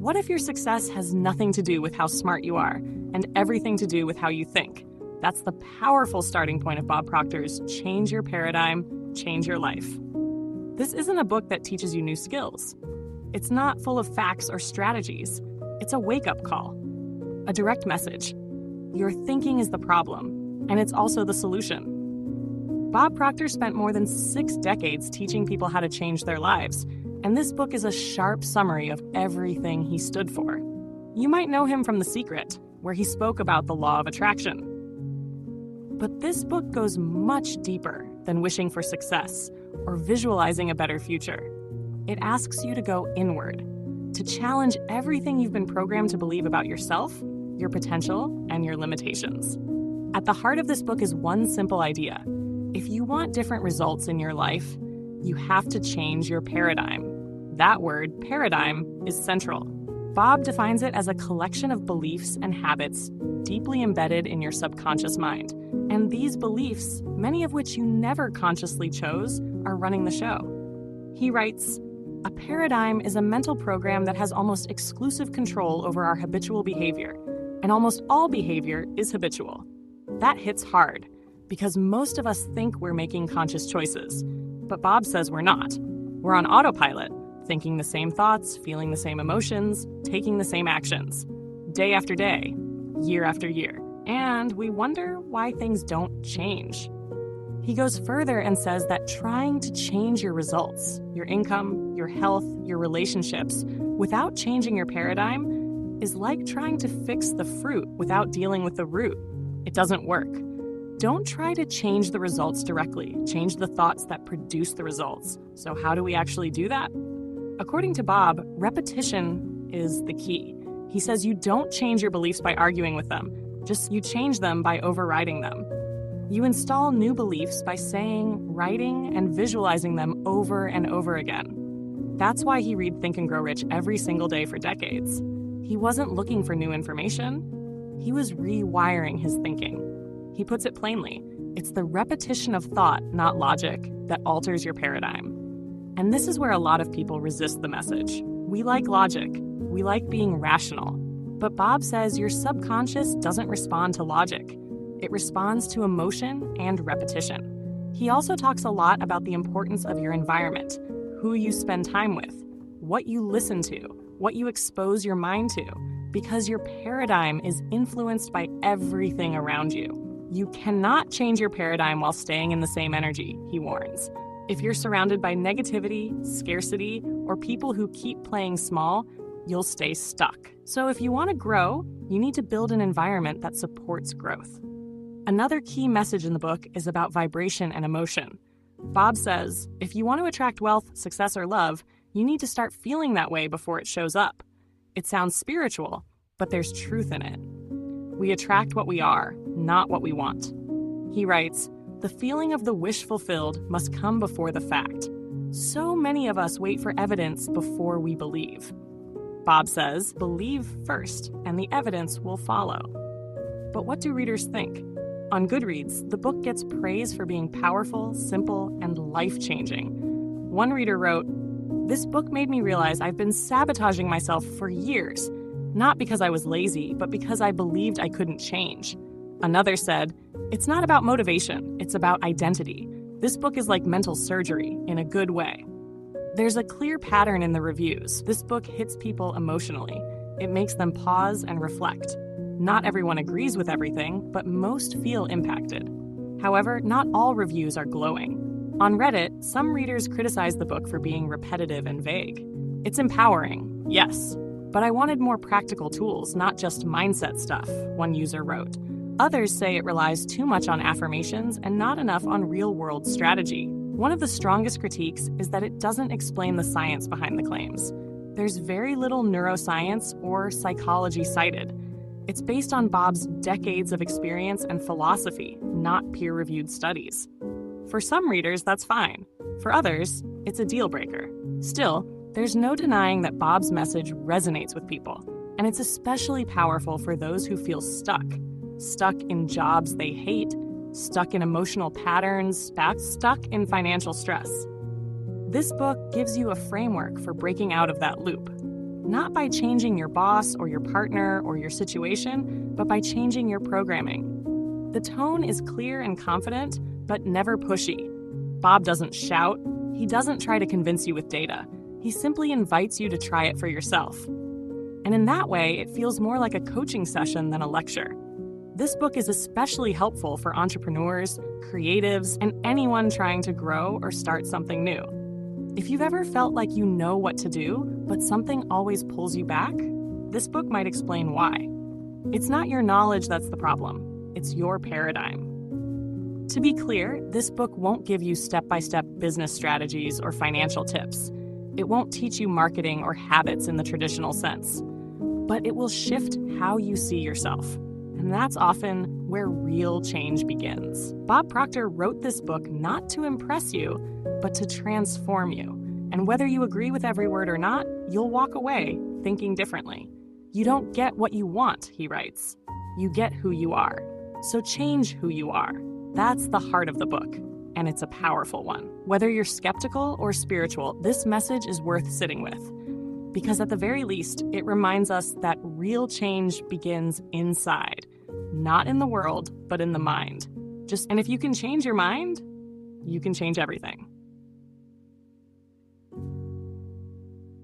What if your success has nothing to do with how smart you are and everything to do with how you think? That's the powerful starting point of Bob Proctor's Change Your Paradigm, Change Your Life. This isn't a book that teaches you new skills. It's not full of facts or strategies. It's a wake-up call, a direct message. Your thinking is the problem, and it's also the solution. Bob Proctor spent more than 6 decades teaching people how to change their lives, and this book is a sharp summary of everything he stood for. You might know him from The Secret, where he spoke about the law of attraction. But this book goes much deeper than wishing for success or visualizing a better future. It asks you to go inward, to challenge everything you've been programmed to believe about yourself, your potential, and your limitations. At the heart of this book is one simple idea. If you want different results in your life, you have to change your paradigm. That word, paradigm, is central. Bob defines it as a collection of beliefs and habits deeply embedded in your subconscious mind. And these beliefs, many of which you never consciously chose, are running the show. He writes, "A paradigm is a mental program that has almost exclusive control over our habitual behavior, and almost all behavior is habitual." That hits hard, because most of us think we're making conscious choices. But Bob says we're not. We're on autopilot, thinking the same thoughts, feeling the same emotions, taking the same actions, day after day, year after year. And we wonder why things don't change. He goes further and says that trying to change your results, your income, your health, your relationships, without changing your paradigm is like trying to fix the fruit without dealing with the root. It doesn't work. Don't try to change the results directly. Change the thoughts that produce the results. So how do we actually do that? According to Bob, repetition is the key. He says you don't change your beliefs by arguing with them. Just you change them by overriding them. You install new beliefs by saying, writing, and visualizing them over and over again. That's why he read Think and Grow Rich every single day for decades. He wasn't looking for new information. He was rewiring his thinking. He puts it plainly, it's the repetition of thought, not logic, that alters your paradigm. And this is where a lot of people resist the message. We like logic. We like being rational. But Bob says your subconscious doesn't respond to logic. It responds to emotion and repetition. He also talks a lot about the importance of your environment, who you spend time with, what you listen to, what you expose your mind to, because your paradigm is influenced by everything around you. You cannot change your paradigm while staying in the same energy, he warns. If you're surrounded by negativity, scarcity, or people who keep playing small, you'll stay stuck. So if you want to grow, you need to build an environment that supports growth. Another key message in the book is about vibration and emotion. Bob says, if you want to attract wealth, success, or love, you need to start feeling that way before it shows up. It sounds spiritual, but there's truth in it. We attract what we are, not what we want. He writes, the feeling of the wish fulfilled must come before the fact. So many of us wait for evidence before we believe. Bob says, believe first, and the evidence will follow. But what do readers think? On Goodreads, the book gets praise for being powerful, simple, and life-changing. One reader wrote, "This book made me realize I've been sabotaging myself for years, not because I was lazy, but because I believed I couldn't change." Another said, "It's not about motivation, it's about identity. This book is like mental surgery, in a good way." There's a clear pattern in the reviews. This book hits people emotionally. It makes them pause and reflect. Not everyone agrees with everything, but most feel impacted. However, not all reviews are glowing. On Reddit, some readers criticize the book for being repetitive and vague. It's empowering, yes, but I wanted more practical tools, not just mindset stuff, one user wrote. Others say it relies too much on affirmations and not enough on real-world strategy. One of the strongest critiques is that it doesn't explain the science behind the claims. There's very little neuroscience or psychology cited. It's based on Bob's decades of experience and philosophy, not peer-reviewed studies. For some readers, that's fine. For others, it's a deal breaker. Still, there's no denying that Bob's message resonates with people, and it's especially powerful for those who feel stuck. Stuck in jobs they hate, stuck in emotional patterns, stuck in financial stress. This book gives you a framework for breaking out of that loop. not by changing your boss or your partner or your situation, but by changing your programming. The tone is clear and confident, but never pushy. Bob doesn't shout. He doesn't try to convince you with data. He simply invites you to try it for yourself. And in that way, it feels more like a coaching session than a lecture. This book is especially helpful for entrepreneurs, creatives, and anyone trying to grow or start something new. If you've ever felt like you know what to do, but something always pulls you back, this book might explain why. It's not your knowledge that's the problem, it's your paradigm. To be clear, this book won't give you step-by-step business strategies or financial tips. It won't teach you marketing or habits in the traditional sense. But it will shift how you see yourself. And that's often where real change begins. Bob Proctor wrote this book not to impress you, but to transform you. And whether you agree with every word or not, you'll walk away thinking differently. You don't get what you want, he writes. You get who you are. So change who you are. That's the heart of the book, and it's a powerful one. Whether you're skeptical or spiritual, this message is worth sitting with. Because at the very least, it reminds us that real change begins inside, not in the world, but in the mind. And if you can change your mind, you can change everything.